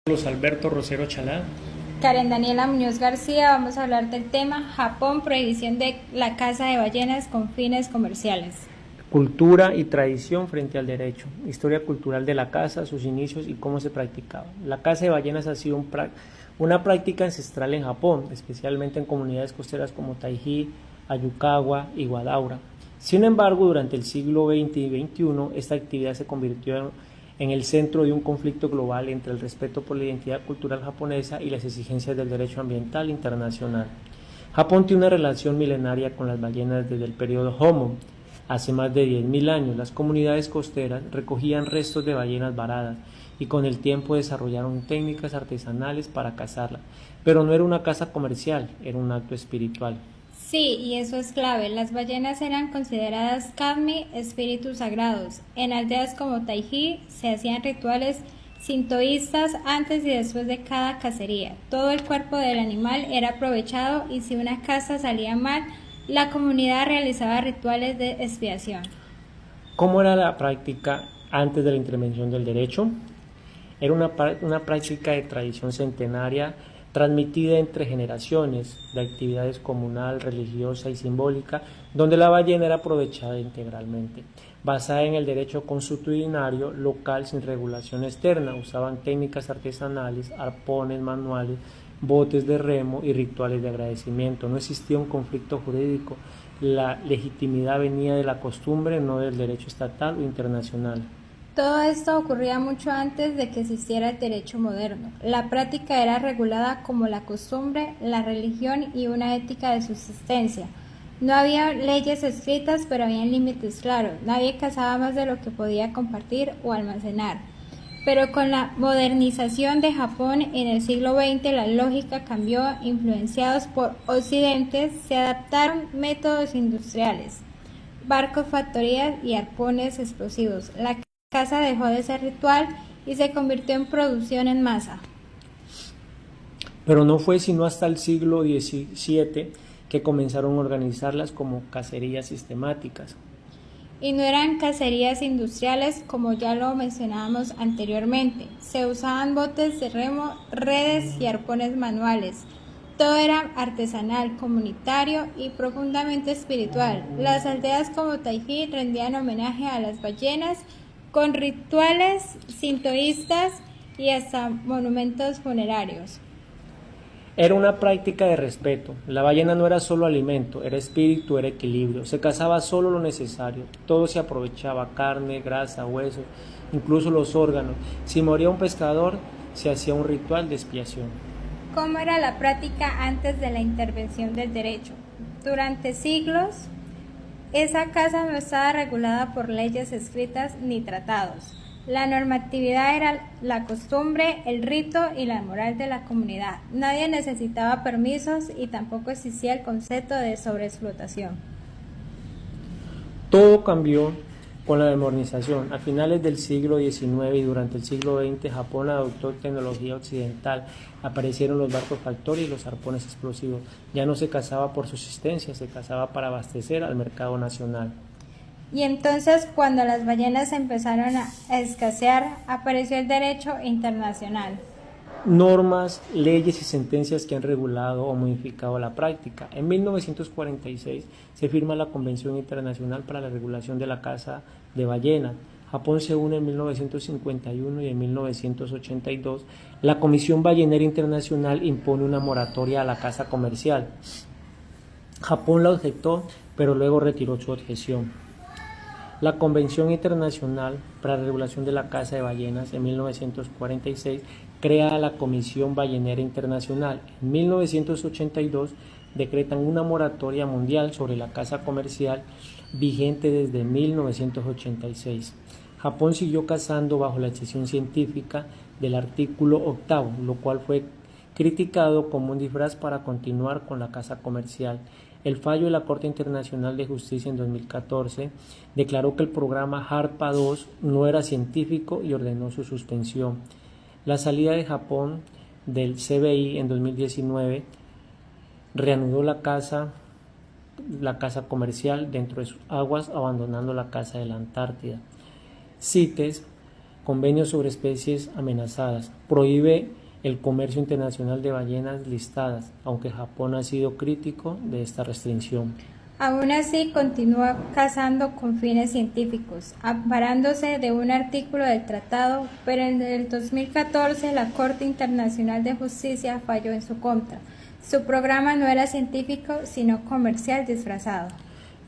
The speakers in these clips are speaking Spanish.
Carlos Alberto Rosero Chalá. Karen Daniela Muñoz García. Vamos a hablar del tema Japón, prohibición de la caza de ballenas con fines comerciales. Cultura y tradición frente al derecho. Historia cultural de la caza, sus inicios y cómo se practicaba. La caza de ballenas ha sido una práctica ancestral en Japón, especialmente en comunidades costeras como Taiji, Ayukawa y Guadaura. Sin embargo, durante el siglo XX y XXI, esta actividad se convirtió en el centro de un conflicto global entre el respeto por la identidad cultural japonesa y las exigencias del derecho ambiental internacional. Japón tiene una relación milenaria con las ballenas desde el periodo Homon. Hace más de 10.000 años, las comunidades costeras recogían restos de ballenas varadas y con el tiempo desarrollaron técnicas artesanales para cazarlas. Pero no era una caza comercial, era un acto espiritual. Sí, y eso es clave. Las ballenas eran consideradas kami, espíritus sagrados. En aldeas como Taiji se hacían rituales sintoístas antes y después de cada cacería. Todo el cuerpo del animal era aprovechado y si una caza salía mal, la comunidad realizaba rituales de expiación. ¿Cómo era la práctica antes de la intervención del derecho? Era una práctica de tradición centenaria transmitida entre generaciones, de actividades comunal, religiosa y simbólica, donde la ballena era aprovechada integralmente. Basada en el derecho consuetudinario local sin regulación externa, usaban técnicas artesanales, arpones manuales, botes de remo y rituales de agradecimiento. No existía un conflicto jurídico, la legitimidad venía de la costumbre, no del derecho estatal o internacional. Todo esto ocurría mucho antes de que existiera el derecho moderno. La práctica era regulada como la costumbre, la religión y una ética de subsistencia. No había leyes escritas, pero había límites claros. Nadie cazaba más de lo que podía compartir o almacenar. Pero con la modernización de Japón en el siglo XX, la lógica cambió. Influenciados por Occidente, se adaptaron métodos industriales, barcos, factorías y arpones explosivos. La caza dejó de ser ritual y se convirtió en producción en masa. Pero no fue sino hasta el siglo XVII que comenzaron a organizarlas como cacerías sistemáticas. Y no eran cacerías industriales como ya lo mencionábamos anteriormente. Se usaban botes de remo, redes y arpones manuales. Todo era artesanal, comunitario y profundamente espiritual. Las aldeas como Taiji rendían homenaje a las ballenas con rituales sintoístas y hasta monumentos funerarios. Era una práctica de respeto. La ballena no era solo alimento, era espíritu, era equilibrio. Se cazaba solo lo necesario. Todo se aprovechaba, carne, grasa, huesos, incluso los órganos. Si moría un pescador, se hacía un ritual de expiación. ¿Cómo era la práctica antes de la intervención del derecho? Durante siglos, esa caza no estaba regulada por leyes escritas ni tratados. La normatividad era la costumbre, el rito y la moral de la comunidad. Nadie necesitaba permisos y tampoco existía el concepto de sobreexplotación. Todo cambió con la modernización. A finales del siglo XIX y durante el siglo XX, Japón adoptó tecnología occidental. Aparecieron los barcos factoría y los arpones explosivos. Ya no se cazaba por subsistencia, se cazaba para abastecer al mercado nacional. Y entonces, cuando las ballenas empezaron a escasear, apareció el derecho internacional. Normas, leyes y sentencias que han regulado o modificado la práctica. En 1946 se firma la Convención Internacional para la Regulación de la Caza de Ballenas. Japón se une en 1951 y en 1982 la Comisión Ballenera Internacional impone una moratoria a la caza comercial. Japón la objetó, pero luego retiró su objeción. La Convención Internacional para la Regulación de la Caza de Ballenas en 1946 crea la Comisión Ballenera Internacional. En 1982 decretan una moratoria mundial sobre la caza comercial vigente desde 1986. Japón siguió cazando bajo la excepción científica del artículo 8, lo cual fue criticado como un disfraz para continuar con la caza comercial. El fallo de la Corte Internacional de Justicia en 2014 declaró que el programa HARPA 2 no era científico y ordenó su suspensión. La salida de Japón del CBI en 2019 reanudó la caza comercial dentro de sus aguas, abandonando la caza de la Antártida. CITES convenios sobre especies amenazadas, prohíbe el comercio internacional de ballenas listadas, aunque Japón ha sido crítico de esta restricción. Aún así, continúa cazando con fines científicos, amparándose de un artículo del tratado, pero en el 2014 la Corte Internacional de Justicia falló en su contra. Su programa no era científico, sino comercial disfrazado.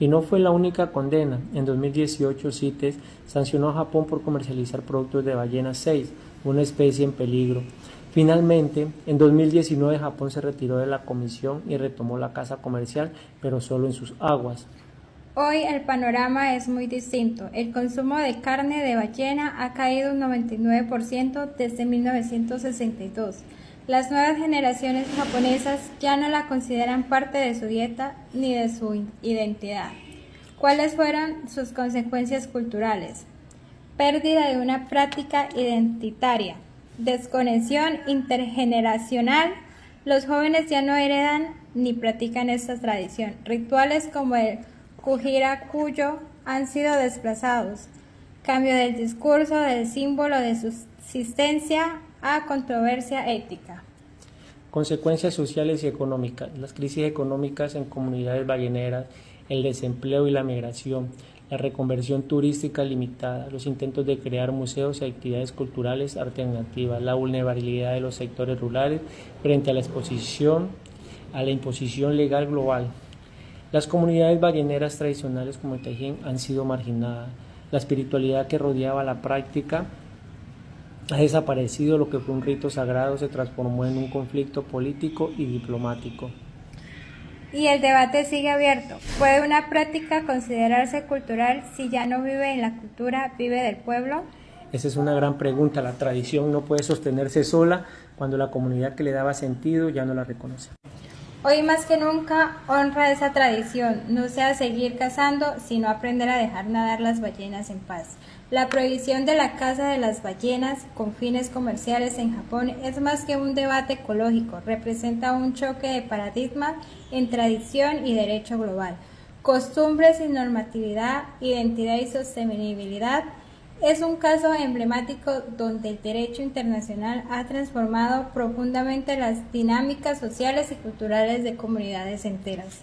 Y no fue la única condena. En 2018, CITES sancionó a Japón por comercializar productos de ballena 6, una especie en peligro. Finalmente, en 2019 Japón se retiró de la comisión y retomó la caza comercial, pero solo en sus aguas. Hoy el panorama es muy distinto. El consumo de carne de ballena ha caído un 99% desde 1962. Las nuevas generaciones japonesas ya no la consideran parte de su dieta ni de su identidad. ¿Cuáles fueron sus consecuencias culturales? Pérdida de una práctica identitaria. Desconexión intergeneracional. Los jóvenes ya no heredan ni practican esta tradición. Rituales como el Kujira-Kuyo han sido desplazados. Cambio del discurso del símbolo de subsistencia a controversia ética. Consecuencias sociales y económicas. Las crisis económicas en comunidades balleneras, el desempleo y la migración, la reconversión turística limitada, los intentos de crear museos y actividades culturales alternativas, la vulnerabilidad de los sectores rurales frente a la imposición legal global. Las comunidades balleneras tradicionales como el Tajín han sido marginadas. La espiritualidad que rodeaba la práctica ha desaparecido, lo que fue un rito sagrado se transformó en un conflicto político y diplomático. Y el debate sigue abierto. ¿Puede una práctica considerarse cultural si ya no vive en la cultura, vive del pueblo? Esa es una gran pregunta. La tradición no puede sostenerse sola cuando la comunidad que le daba sentido ya no la reconoce. Hoy más que nunca honra esa tradición, no sea seguir cazando, sino aprender a dejar nadar las ballenas en paz. La prohibición de la caza de las ballenas con fines comerciales en Japón es más que un debate ecológico, representa un choque de paradigma en tradición y derecho global. Costumbres y normatividad, identidad y sostenibilidad. Es un caso emblemático donde el derecho internacional ha transformado profundamente las dinámicas sociales y culturales de comunidades enteras.